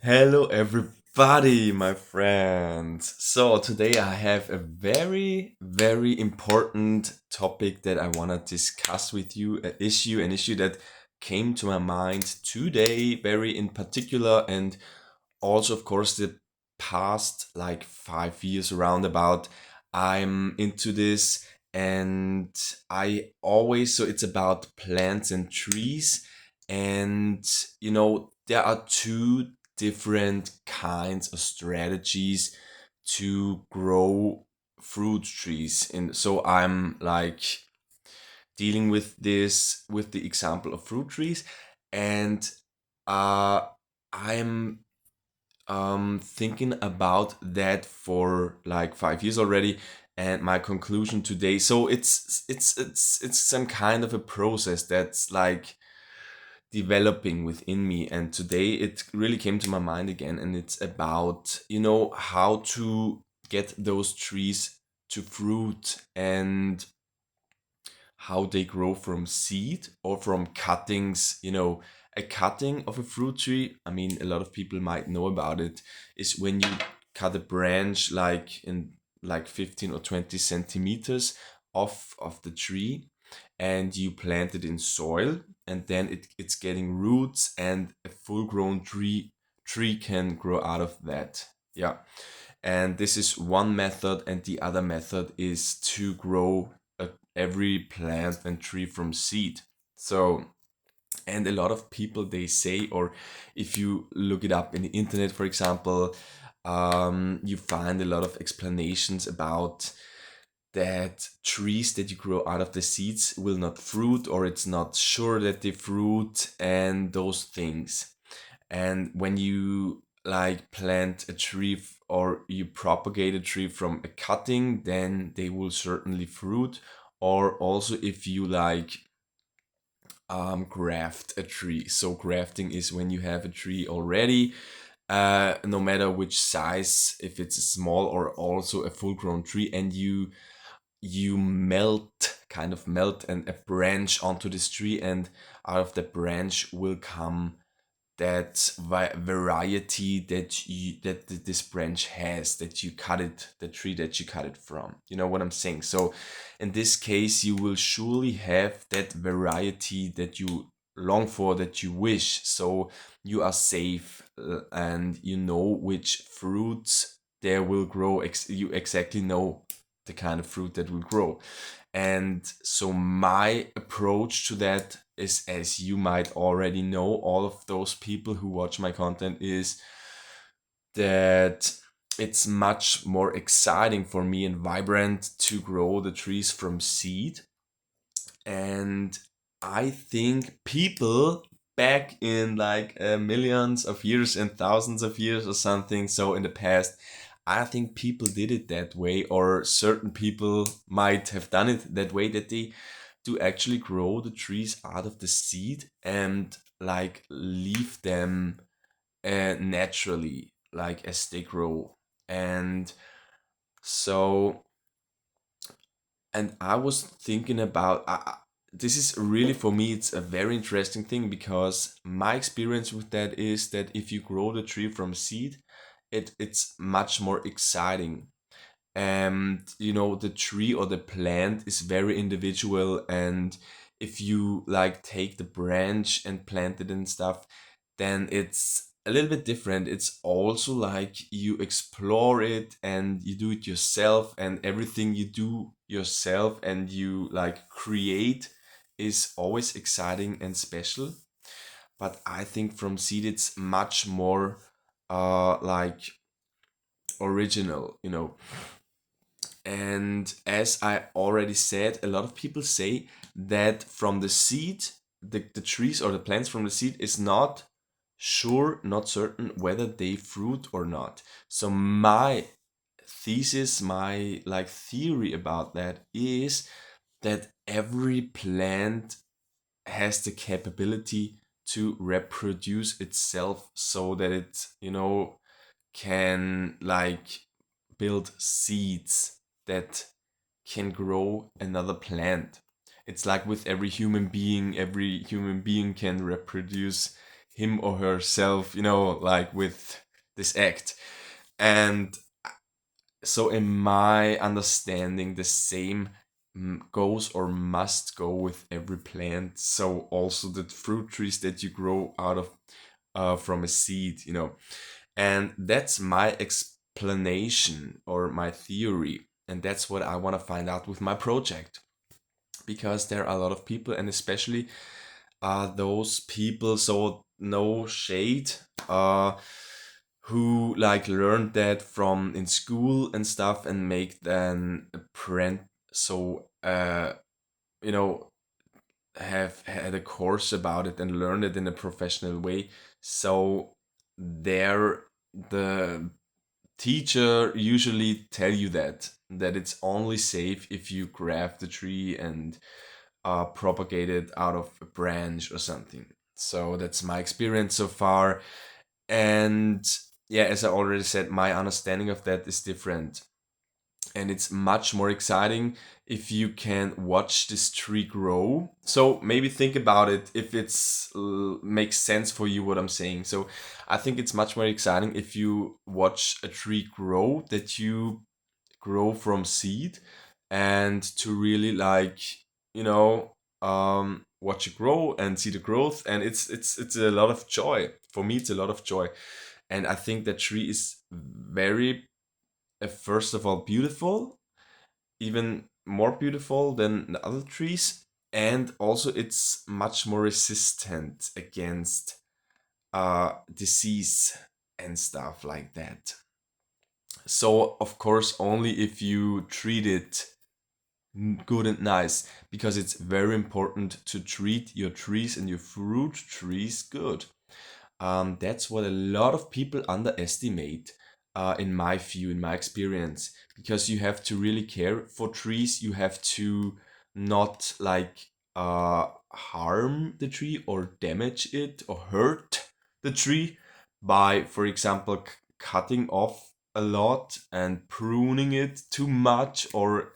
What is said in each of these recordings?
Hello, everybody, my friends. So, today I have a very, very important topic that I want to discuss with you. An issue that came to my mind today, very in particular, and also, of course, the past like 5 years roundabout. I'm into this, and I always, so it's about plants and trees. And there are two different kinds of strategies to grow fruit trees. And so I'm like dealing with this with the example of fruit trees, and uh, I'm thinking about that for like 5 years already. And my conclusion today, so it's some kind of a process that's like developing within me, and today it really came to my mind again, and it's about how to get those trees to fruit, and how they grow from seed or from cuttings. A cutting of a fruit tree, I mean, a lot of people might know about it, is when you cut a branch like in like 15 or 20 centimeters off of the tree, and you plant it in soil, and then it's getting roots, and a full grown tree can grow out of that. Yeah. And this is one method, and the other method is to grow every plant and tree from seed. So, and a lot of people, they say, or if you look it up in the internet, for example, you find a lot of explanations about that trees that you grow out of the seeds will not fruit, or it's not sure that they fruit, and those things. And when you like plant a tree or you propagate a tree from a cutting, then they will certainly fruit. Or also if you like graft a tree. So grafting is when you have a tree already, no matter which size, if it's a small or also a full grown tree, and you kind of melt a branch onto this tree, and out of the branch will come that variety that this branch has, that you cut it, the tree that you cut it from. You know what I'm saying? So in this case, you will surely have that variety that you long for, that you wish. So you are safe, and you know which fruits there will grow. You exactly know the kind of fruit that will grow. And so my approach to that is, as you might already know, all of those people who watch my content, is that it's much more exciting for me and vibrant to grow the trees from seed. And I think people back in like millions of years and thousands of years or something, so in the past, I think people did it that way, or certain people might have done it that way, that they do actually grow the trees out of the seed and like leave them naturally, like as they grow. And so, and I was thinking about, this is really, for me, it's a very interesting thing, because my experience with that is that if you grow the tree from seed, it's much more exciting. And the tree or the plant is very individual, and if you like take the branch and plant it and stuff, then it's a little bit different. It's also like you explore it and you do it yourself, and everything you do yourself and you like create is always exciting and special. But I think from seed it's much more like original. And as I already said, a lot of people say that from the seed, the trees or the plants from the seed is not sure, not certain whether they fruit or not. So my thesis, my like theory about that is that every plant has the capability to reproduce itself, so that it can like build seeds that can grow another plant. It's like with every human being can reproduce him or herself, like with this act. And so, in my understanding, the same goes or must go with every plant. So, also the fruit trees that you grow out of from a seed, and that's my explanation or my theory. And that's what I want to find out with my project. Because there are a lot of people, and especially those people, so no shade, who like learned that from in school and stuff and make then a print. So, you know, have had a course about it and learned it in a professional way. So there, the teacher usually tell you that it's only safe if you graft the tree and propagate it out of a branch or something. So that's my experience so far. And yeah, as I already said, my understanding of that is different. And it's much more exciting if you can watch this tree grow. So maybe think about it if it's makes sense for you what I'm saying. So I think it's much more exciting if you watch a tree grow, that you grow from seed, and to really like, you know watch it grow and see the growth. And it's a lot of joy for me. It's a lot of joy. And I think that tree is very, first of all, beautiful, even more beautiful than the other trees. And also it's much more resistant against disease and stuff like that. So of course only if you treat it good and nice, because it's very important to treat your trees and your fruit trees good. That's what a lot of people underestimate, in my view, in my experience, because you have to really care for trees. You have to not like harm the tree or damage it or hurt the tree by, for example, cutting off a lot and pruning it too much, or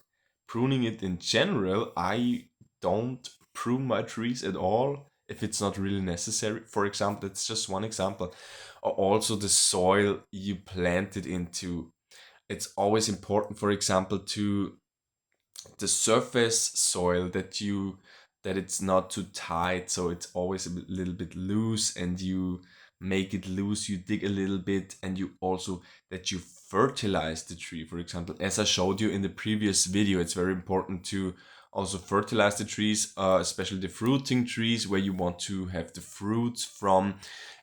pruning it in general. I don't prune my trees at all if it's not really necessary. For example, that's just one example. Or also the soil you plant it into. It's always important, for example, to the surface soil, that it's not too tight, so it's always a little bit loose, and you make it loose, you dig a little bit, and you also that you fertilize the tree. For example, as I showed you in the previous video, it's very important to also fertilize the trees, especially the fruiting trees, where you want to have the fruits from,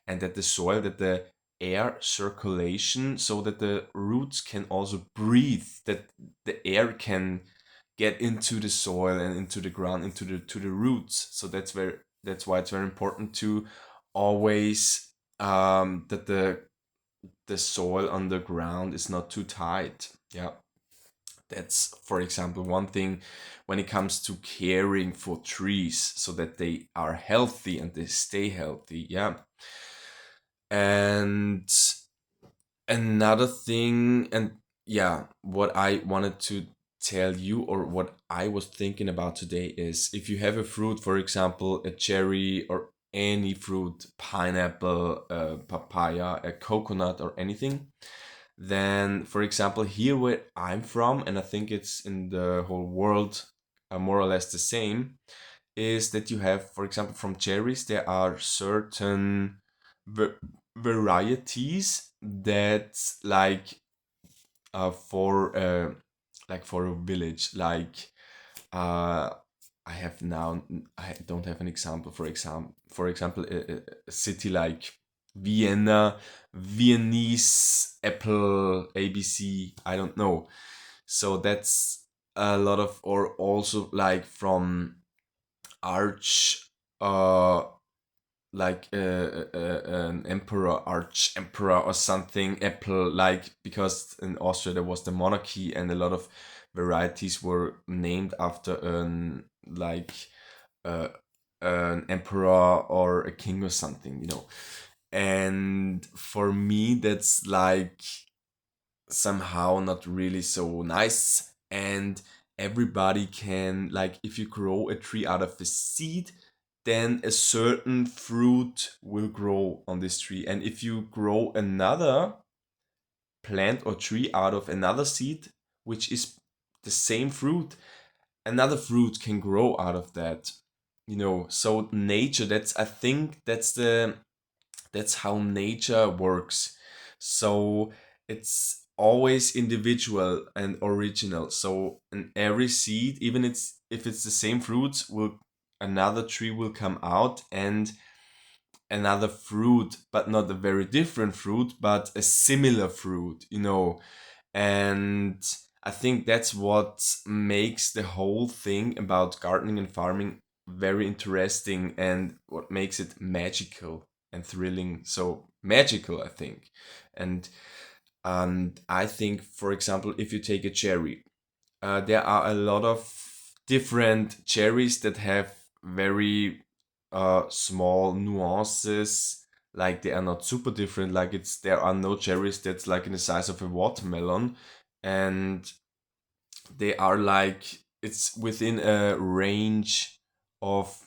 and that the soil, that the air circulation, so that the roots can also breathe, that the air can get into the soil and into the ground, into the to the roots. So that's why it's very important to always, that the soil on the ground is not too tight. Yeah, that's, for example, one thing when it comes to caring for trees, so that they are healthy and they stay healthy. Yeah. And another thing, and yeah, what I wanted to tell you, or what I was thinking about today, is if you have a fruit, for example, a cherry or any fruit, pineapple, papaya, a coconut, or anything, then, for example, here where I'm from, and I think it's in the whole world, more or less the same, is that you have, for example, from cherries, there are certain va- varieties that, for for a village, uh I have now, I don't have an example. For example, a city like Vienna, Viennese apple, ABC, I don't know. So that's a lot of, or also like from arch, uh an emperor, arch emperor or something, apple, like, because in Austria there was the monarchy, and a lot of varieties were named after uh, an emperor or a king or something. And for me, that's like somehow not really so nice. And everybody can, like, if you grow a tree out of a seed, then a certain fruit will grow on this tree. And if you grow another plant or tree out of another seed, which is the same fruit, another fruit can grow out of that. So nature, that's I think that's how nature works. So it's always individual and original. So in every seed, even it's if it's the same fruits, will another tree will come out, and another fruit, but not a very different fruit, but a similar fruit. And I think that's what makes the whole thing about gardening and farming very interesting, and what makes it magical and thrilling. So magical, I think. And I think, for example, if you take a cherry, there are a lot of different cherries that have very small nuances. Like they are not super different. Like there are no cherries that's like in the size of a watermelon, and they are like it's within a range of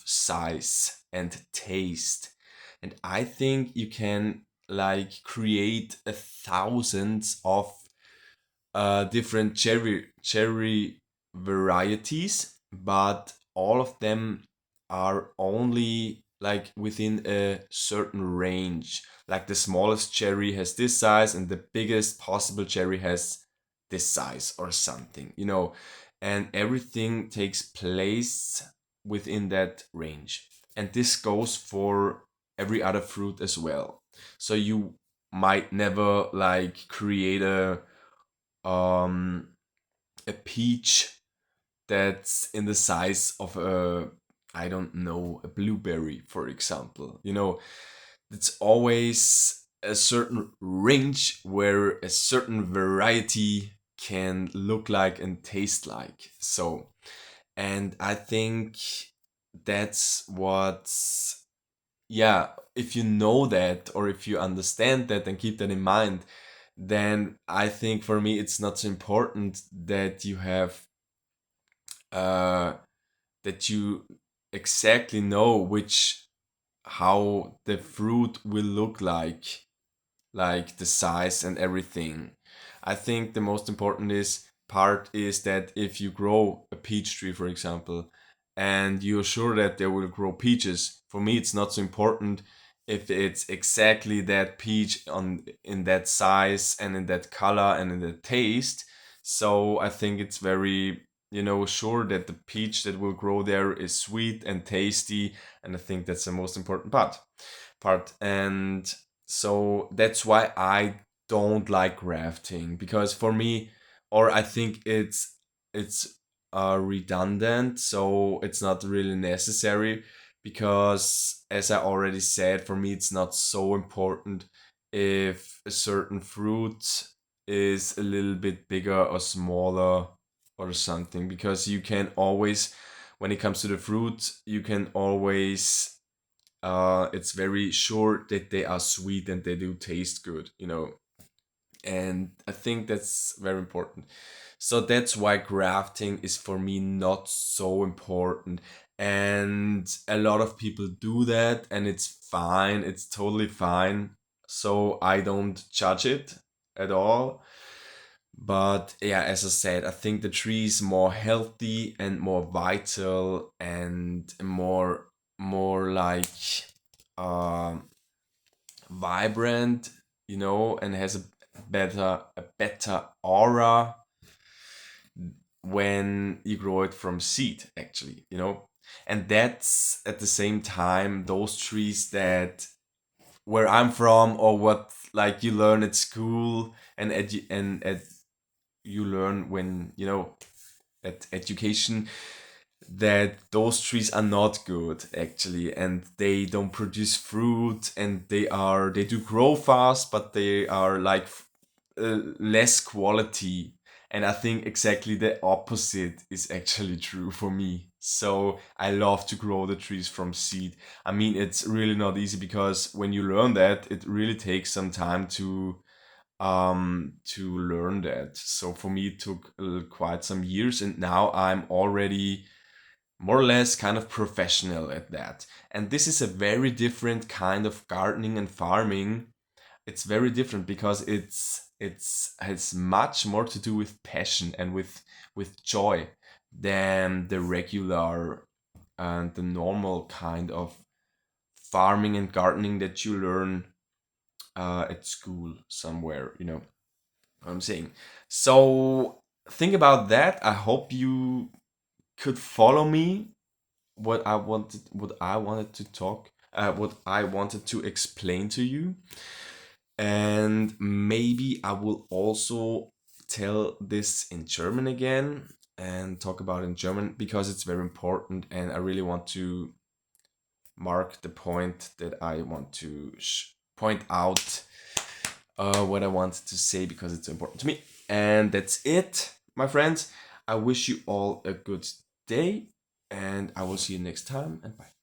size and taste. And I think you can like create a thousands of different cherry varieties, but all of them are only like within a certain range. Like the smallest cherry has this size, and the biggest possible cherry has this size or something. And everything takes place within that range. And this goes for every other fruit as well. So you might never like create um a peach that's in the size of a, I don't know, a blueberry, for example. It's always a certain range where a certain variety can look like and taste like. So, and I think that's what, yeah, if you know that, or if you understand that and keep that in mind, then I think for me it's not so important that you have uh that you exactly know which how the fruit will look like the size and everything. I think the most important is part is that if you grow a peach tree, for example, and you're sure that they will grow peaches, for me it's not so important if it's exactly that peach on in that size and in that color and in the taste. So I think it's very sure that the peach that will grow there is sweet and tasty, and I think that's the most important part. And so that's why I don't like grafting, because for me, or I think it's redundant, so it's not really necessary. Because as I already said, for me it's not so important if a certain fruit is a little bit bigger or smaller or something, because you can always, when it comes to the fruit, you can always it's very sure that they are sweet and they do taste good. And I think that's very important. So that's why grafting is for me not so important. And a lot of people do that, and it's fine, it's totally fine. So I don't judge it at all. But yeah, as I said, I think the tree is more healthy and more vital and more like um vibrant, and has a better aura when you grow it from seed, actually. And that's at the same time those trees that where I'm from, or what like you learn at school and you learn when at education, that those trees are not good actually, and they don't produce fruit, and they do grow fast, but they are like less quality. And I think exactly the opposite is actually true for me. So I love to grow the trees from seed. I mean, it's really not easy, because when you learn that, it really takes some time to learn that. So for me it took quite some years, and now I'm already more or less kind of professional at that. And this is a very different kind of gardening and farming. It's very different because it's has much more to do with passion and with joy than the regular and the normal kind of farming and gardening that you learn at school somewhere, what I'm saying. So think about that. I hope you could follow me what I wanted to explain to you. And maybe I will also tell this in German again and talk about it in German because it's very important and I really want to mark the point that I want to point out what I wanted to say because it's important to me. And that's it, my friends. I wish you all a good day and I will see you next time and bye.